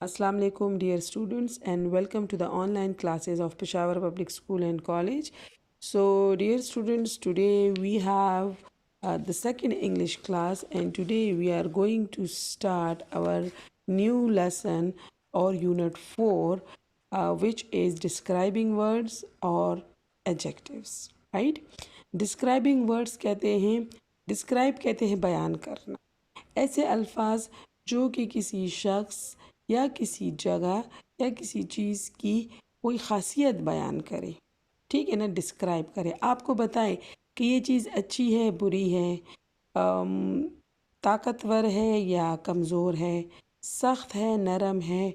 Assalamu alaikum, dear students, and welcome to the online classes of Peshawar Public School and College. So, dear students, today we have the second English class, and today we are going to start our new lesson or unit 4, which is describing words or adjectives, right? Describing words कहते हैं, describe कहते हैं बयान करना। ऐसे अल्फाज जो कि किसी शख्स या किसी जगह या किसी चीज़ की कोई ख़ासियत बयान करे, ठीक है ना, डिस्क्राइब करे, आपको बताए कि ये चीज़ अच्छी है, बुरी है, ताकतवर है या कमज़ोर है, सख्त है, नरम है,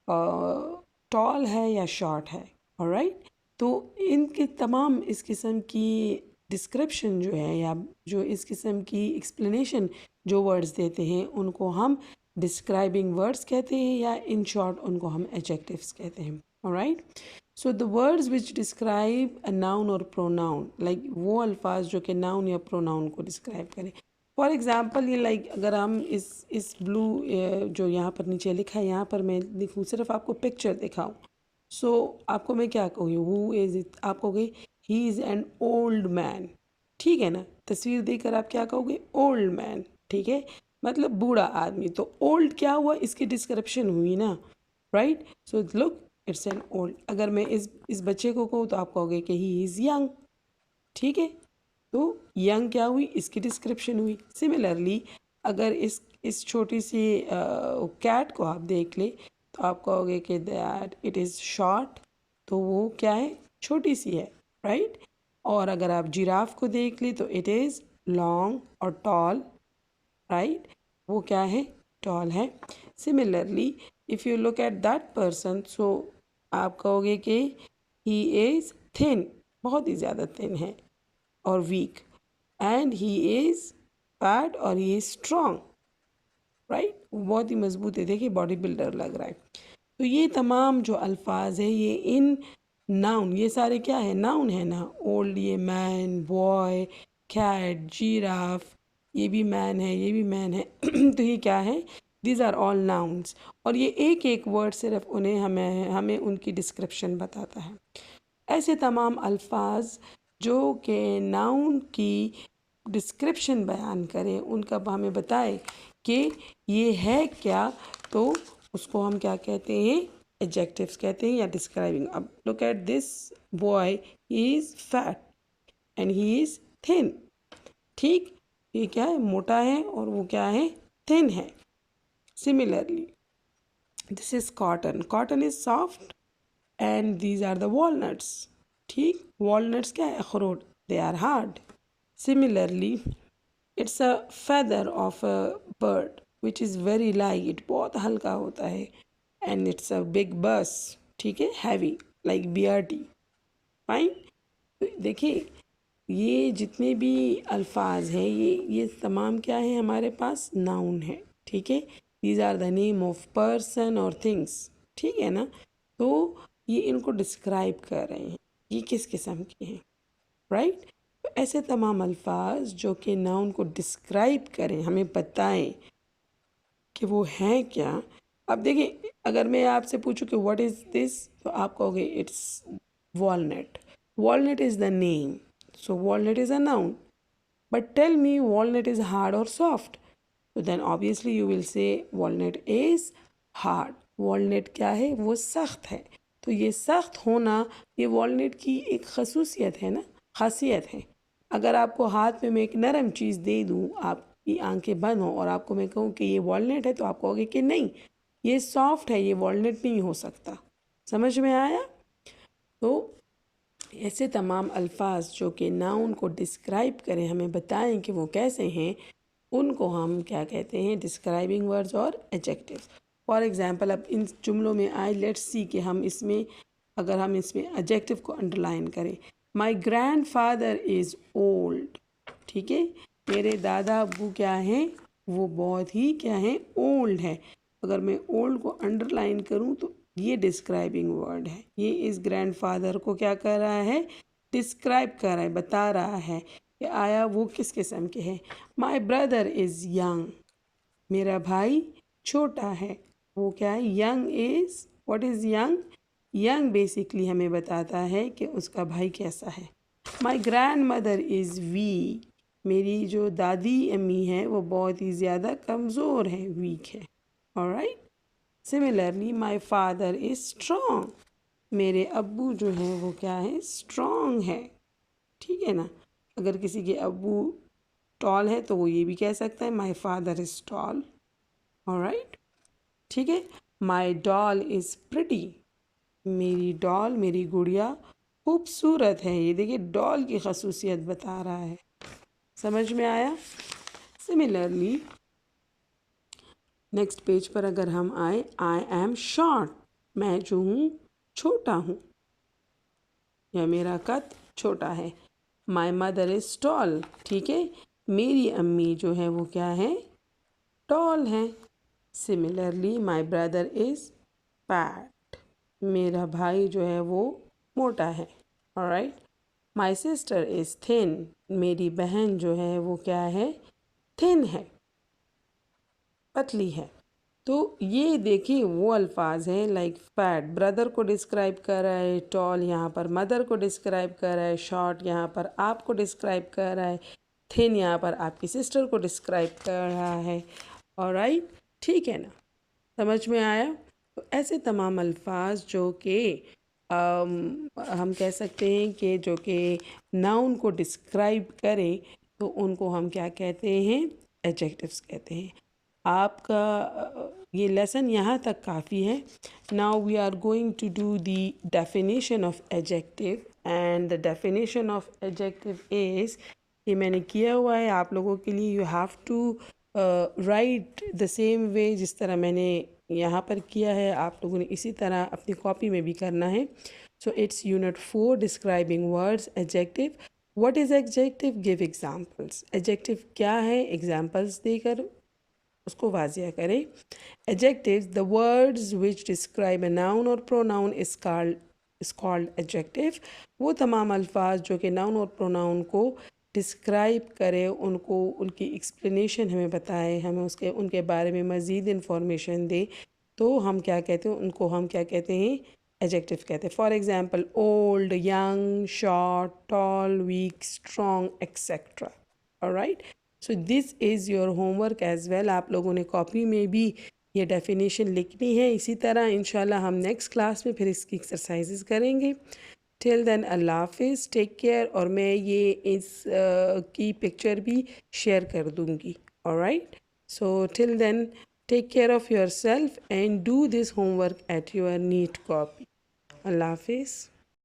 टॉल है या शॉर्ट है। ऑलराइट, तो इनके तमाम इस किस्म की डिस्क्रिप्शन जो है या जो इस किस्म की एक्सप्लेनेशन जो वर्ड्स देते हैं उनको हम डिस्क्राइबिंग वर्ड्स कहते हैं या इन शॉर्ट उनको हम एडजेक्टिव्स कहते हैं। Alright, so the words which describe a noun और प्रोनाउन, लाइक वो अल्फाज जो कि नाउन या प्रोनाउन को डिस्क्राइब करें। फॉर एग्ज़ाम्पल ये लाइक अगर हम इस ब्लू जो यहाँ पर नीचे लिखा है यहाँ पर मैं लिखूँ, सिर्फ आपको पिक्चर दिखाऊँ, सो आपको मैं क्या कहूँगी, हु इज़ इट, आप कहोगे he is an old man, ठीक है ना। तस्वीर देखकर आप क्या कहोगे, ओल्ड मैन, ठीक है, मतलब बूढ़ा आदमी। तो ओल्ड क्या हुआ, इसकी डिस्क्रिप्शन हुई ना, right. So look, it's an old. अगर मैं इस बच्चे को कहूँ तो आप कहोगे कि ही इज़ यंग, ठीक है। तो यंग क्या हुई, इसकी डिस्क्रिप्शन हुई। सिमिलरली अगर इस छोटी सी कैट को आप देख ले तो आप कहोगे कि दैट इट इज़ शॉर्ट, तो वो क्या है, छोटी सी है, राइट। और अगर आप जिराफ को देख ले तो इट इज़ लॉन्ग और टॉल, राइट, वो क्या है, टॉल है। Similarly if you look at that person, so आप कहोगे कि ही इज़ थिन, बहुत ही ज़्यादा थिन है और weak, and he is fat और ही इज़ स्ट्रॉन्ग, राइट, बहुत ही मजबूत है, देखिए बॉडी बिल्डर लग रहा है। तो ये तमाम जो अल्फाज है ये इन नाउन, ये सारे क्या है, नाउन है ना। ओल्ड, ये मैन, बॉय, कैट, जीराफ, ये भी मैन है, ये भी मैन है तो ये क्या है, दीज आर ऑल नाउन्स। और ये एक एक वर्ड सिर्फ उन्हें हमें हमें उनकी डिस्क्रिप्शन बताता है। ऐसे तमाम अल्फाज जो कि नाउन की डिस्क्रिप्शन बयान करें, उनका हमें बताए कि ये है क्या, तो उसको हम क्या कहते हैं, एडजेक्टिव्स कहते हैं या डिस्क्राइबिंग। अब look at this boy, he is fat and he is thin, ठीक, ये क्या है, मोटा है और वो क्या है, थिन है। Similarly this is cotton, cotton is soft and these are the walnuts, ठीक, वॉलनट्स क्या है, अखरोट, they are hard. Similarly it's a feather of a bird which is very light, बहुत हल्का होता है, एंड इट्स अ बिग बस, ठीक है, हैवी, लाइक BRT, फाइन। तो देखिए ये जितने भी अल्फाज हैं ये तमाम क्या है, हमारे पास नाउन है, ठीक है। These are the name of person और थिंग्स, ठीक है ना। तो ये इनको डिस्क्राइब कर रहे हैं, ये किस किस्म के हैं, राइट। तो ऐसे तमाम अल्फाज जो कि नाउन को डिस्क्राइब करें, हमें बताएं कि वो हैं क्या। अब देखिए अगर मैं आपसे पूछूं कि व्हाट इज़ दिस, तो आप कहोगे it's walnut, walnut is the name, so walnut is a noun, but tell me walnut is hard or soft, so then obviously you will say walnut is hard, walnut क्या है, वो सख्त है। तो ये सख्त होना ये walnut की एक खसूसियत है ना, खासियत है। अगर आपको हाथ में मैं एक नरम चीज़ दे दूँ, आपकी आंखें बंद हों और आपको मैं कहूँ कि ये walnut है, तो आप कहोगे कि नहीं ये सॉफ्ट है, ये walnut नहीं हो सकता। समझ में आया। तो ऐसे तमाम अल्फाज जो कि नाउन को डिस्क्राइब करें, हमें बताएं कि वो कैसे हैं, उनको हम क्या कहते हैं, डिस्क्राइबिंग वर्ड्स और एडजेक्टिव्स। फॉर एग्जांपल अब इन जुमलों में आए, लेट्स सी कि हम इसमें अगर हम इसमें एडजेक्टिव को अंडरलाइन करें। My grand father is old, ठीक है, मेरे दादा अब्बू क्या हैं, वो बहुत ही क्या हैं, ओल्ड है। अगर मैं ओल्ड को अंडरलाइन करूँ तो ये डिस्क्राइबिंग वर्ड है, ये इस ग्रैंडफादर को क्या कर रहा है, डिस्क्राइब कर रहा है, बता रहा है कि आया वो किस किस्म के हैं। माई ब्रदर इज़ यंग, मेरा भाई छोटा है। वो क्या है? Young is, what is young? Young basically हमें बताता है कि उसका भाई कैसा है। My grand mother is week, मेरी जो दादी अम्मी है वो बहुत ही ज़्यादा कमज़ोर है, वीक है। Alright. Similarly my father is strong, मेरे अब्बू जो हैं वो क्या है? स्ट्रॉन्ग है। ठीक है ना? अगर किसी के अब्बू टॉल है तो वो ये भी कह सकता है my father is tall. Alright, ठीक है। माई डॉल इज़ प्रिटी, मेरी डॉल, मेरी गुड़िया खूबसूरत है। ये देखिए डॉल की खसूसियत बता रहा है। समझ में आया? सिमिलरली नेक्स्ट पेज पर अगर हम आए, आई एम शॉर्ट, मैं जो हूँ छोटा हूँ या मेरा कद छोटा है। माई मदर इज़ टॉल, ठीक है, मेरी अम्मी जो है वो क्या है? टॉल है। Similarly my brother is fat, मेरा भाई जो है वो मोटा है। Alright. My sister is thin, मेरी बहन जो है वो क्या है? थिन है, पतली है। तो ये देखिए वो अल्फाज हैं लाइक फैट ब्रदर को डिस्क्राइब कर रहा है, टॉल यहाँ पर मदर को डिस्क्राइब कर रहा है, शॉर्ट यहाँ पर आपको डिस्क्राइब कर रहा है, थिन यहाँ पर आपकी सिस्टर को डिस्क्राइब कर रहा है। ऑलराइट, ठीक है ना? समझ में आया? तो ऐसे तमाम अल्फाज जो कि हम कह सकते हैं कि जो कि नाउन को डिस्क्राइब करें तो उनको हम क्या कहते हैं? एडजेक्टिव्स कहते हैं। आपका ये लेसन यहाँ तक काफ़ी है। Now we are going to do the definition of adjective and the definition of adjective is, ये मैंने किया हुआ है आप लोगों के लिए। You have to write the same way, जिस तरह मैंने यहाँ पर किया है आप लोगों ने इसी तरह अपनी कॉपी में भी करना है। So its unit 4 describing words adjective. What is adjective? Give examples. Adjective क्या है? एग्जांपल्स देकर उसको वाजिया करें। Adjectives, the words which describe a noun और प्रोनाउन इज कॉल्ड एडजेक्टिव। वो तमाम अल्फाज जो कि नाउन और प्रोनाउन को डिस्क्राइब करें, उनको उनकी एक्सप्लेनेशन हमें बताएं, हमें उसके उनके बारे में मज़ीद इंफॉर्मेशन दे, तो हम क्या कहते हैं? उनको हम क्या कहते हैं? एडजेक्टिव कहते हैं। For example old, young, short, tall, weak, strong etcetera. Alright, so this is your homework as well. आप लोगों ने कॉपी में भी ये डेफिनेशन लिखनी है। इसी तरह इंशाल्लाह हम नेक्स्ट क्लास में फिर इसकी एक्सरसाइजेस करेंगे। टिल देन अल्लाह हाफिज़, टेक केयर। और मैं ये इस की पिक्चर भी शेयर कर दूँगी। Alright, so till then take care of yourself and do this homework at your neat copy. अल्लाह हाफिज़।